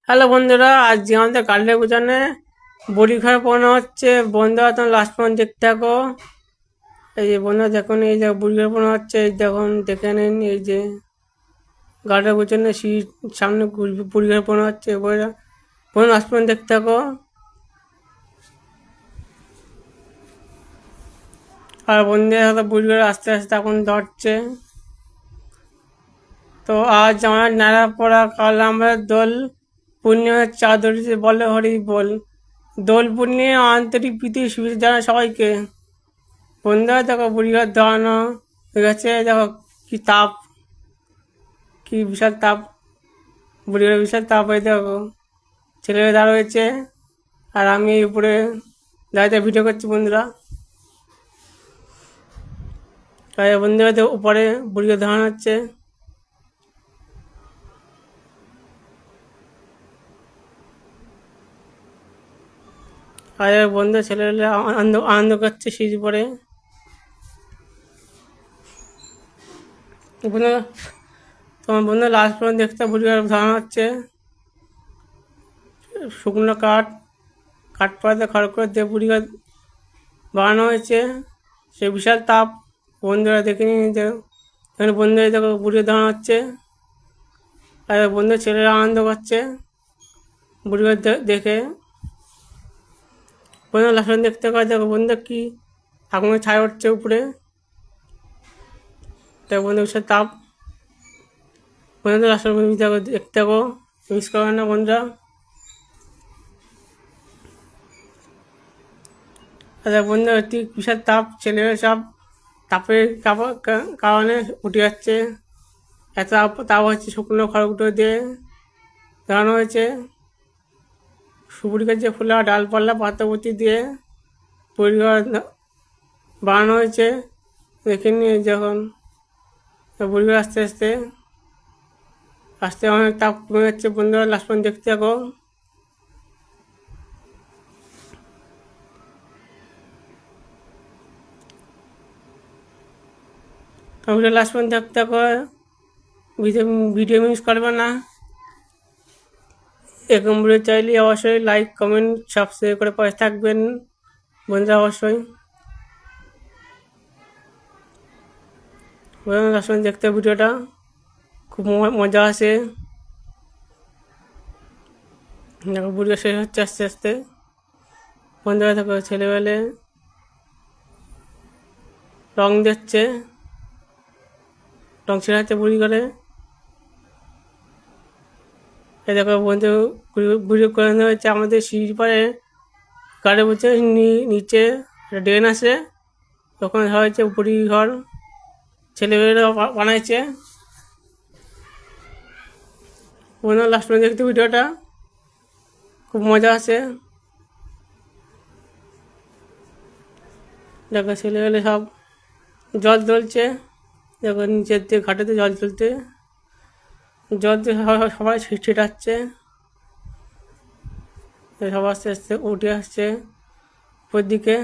Hello বন্ধুরা, আজ আমাদের কালী পুজনে বড়ি খাওয়া পড়ানো হচ্ছে। বন্ধুরা তুমি লাস্ট পর্যন্ত দেখতে থাকো। এই যে বন্ধুরা দেখুন, এই যে বুড়ি ঘর পড়ানো হচ্ছে। এই দেখুন, দেখে নিন, এই যে গাড়ির পিছনে সিট সামনে বুড়ি ঘর পড়ানো হচ্ছে। বন্ধু লাস্ট পর্যন্ত দেখতে থাকো। আর বন্ধুরা হয়তো বুড়ি ঘরে আস্তে আস্তে এখন ধরছে। তো আজ আমার নাড়া পড়া, কাল আমরা দোল পূর্ণিমার চাঁদ বলে হরি বল। দোল পূর্ণিমা আন্তরিক প্রীতি শুভেচ্ছা জানাই সবাইকে। বন্ধুরা দেখো, বুড়িঘর দাঁড়ানো হয়ে গেছে। দেখো কি তাপ, কি বিশাল তাপ, বুড়িঘর বিশাল তাপ হয়ে দেখো ছেলেরা দাঁড়া হয়েছে। আর আমি এই উপরে দাঁড়িয়ে ভিডিও করছি বন্ধুরা। তাই বন্ধুরা দেখো, উপরে বুড়িঘর দাঁড়ানো হচ্ছে। আর বন্ধু ছেলেরা আনন্দ আনন্দ করছে সিঁড়ি পরে। বন্ধু, তোমার বন্ধু লাস্ট পর্যন্ত দেখতে বুড়িঘর দাঁড়ানো হচ্ছে। শুকনো কাঠ পাড়াতে খড় করে দিয়ে বুড়িঘর বানানো হয়েছে। সে বিশাল তাপ বন্ধুরা দেখে নিয়ে এখানে বন্ধুরা দেখো বুড়িঘর দাঁড়ানো হচ্ছে। আর বন্ধু ছেলেরা আনন্দ করছে বুড়িঘর দেখে। বন্ধু লাস্ট পর্যন্ত দেখতে পাওয়া দেখো বন্ধু কি আগুনের ছায়া উঠছে উপরে। তাই বন্ধু বিশাল তাপ। বন্ধু লাস্ট পর্যন্ত দেখতে থাকো, মিস করো না বন্ধুরা। আচ্ছা বন্ধু, অতি বিশাল তাপ, ছেলেরা সব তাপের কারণে উঠে যাচ্ছে। এত তাপ হচ্ছে, শুকনো খড়গুটো দিয়ে দাঁড়ানো হয়েছে। সুপুরি গাছে ফুলা ডালপাল্লা পাতাপতি দিয়ে পরিবার বানানো হয়েছে। দেখে নিয়ে যখন পরিবার আস্তে আস্তে আস্তে অনেক তাপ কমে যাচ্ছে। বন্ধুরা লাস্ট পর্যন্ত দেখতে থাকো। ভিডিও লাস্ট পর্যন্ত দেখতে থাকো, ভিডিও মিস করবে না। এরকম ভিডিও চাইলে অবশ্যই লাইক কমেন্ট সাবস্ক্রাইব করে পাশে থাকবেন বন্ধুরা অবশ্যই। লাস্ট পর্যন্ত দেখতে ভিডিওটা, খুব মজা আসে। দেখো ভিডিও শেষ হচ্ছে আস্তে আস্তে। বন্ধুরা দেখো ছেলেবেলে রং দিচ্ছে, রং ছেড়াচ্ছে বুড়ি করে। এই দেখো বন্ধু ভিডিও করে নেওয়া হয়েছে আমাদের সিঁড়ি পাড়ে গাড়ি বলছে নিচে ড্রেন আছে, ওখানে হয়েছে বুড়ি ঘর ছেলেমেয়েরা বানাইছে। বন্ধু লাস্ট পর্যন্ত দেখতে ভিডিওটা, খুব মজা আছে। দেখো ছেলেমেয়ে সব জল তুলছে। দেখো নিচের দিয়ে ঘাটেতে জল তুলতে, জল দিয়ে সবাই ছিটাচ্ছে। সব আস্তে আস্তে উঠে আসছে উপর দিকে।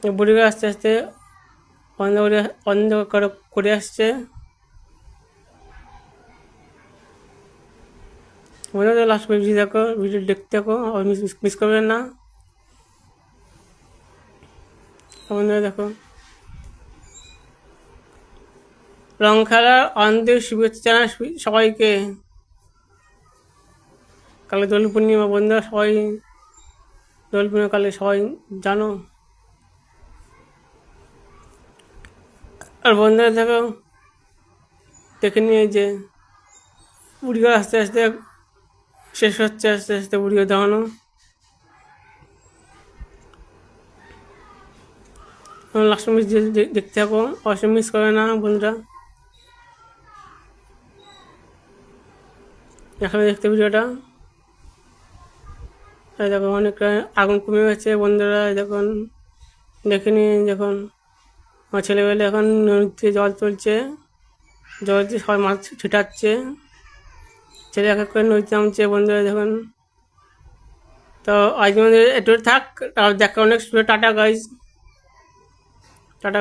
বুড়িকে আস্তে আস্তে করে আসছে। মনে হয় লাস্ট ভিডিও দেখো, ভিডিও দেখতে থাকো, আর মিস করবেন না বন্ধুরা। দেখো রং খেলার আনন্দের শুভেচ্ছা জানাই সবাইকে। কালে দোল পূর্ণিমা বন্ধুরা, সবাই দোল পূর্ণিমা কালে সবাই জানো। আর বন্ধুরা দেখো দেখে নিয়ে যে বুড়িঘর আস্তে আস্তে শেষ হচ্ছে, আস্তে আস্তে বুড়িঘর দেখানো। লাস্ট মিস দেখতে থাকো, অবশ্যই মিস করে না বন্ধুরা। এখানে দেখতে ভিডিওটা। এই দেখো অনেকটা আগুন কমে গেছে বন্ধুরা। দেখুন দেখে নিয়ে, দেখুন আমার ছেলেবেলে এখন নদীতে জল তুলছে, জল দিয়ে সবাই মাছ ছিটাচ্ছে, ছেলে এক এক করে নদীতে নামছে বন্ধুরা দেখুন। তো আজ আমাদের একটু থাক, দেখা অনেক টাটা গাইজ, টাটা।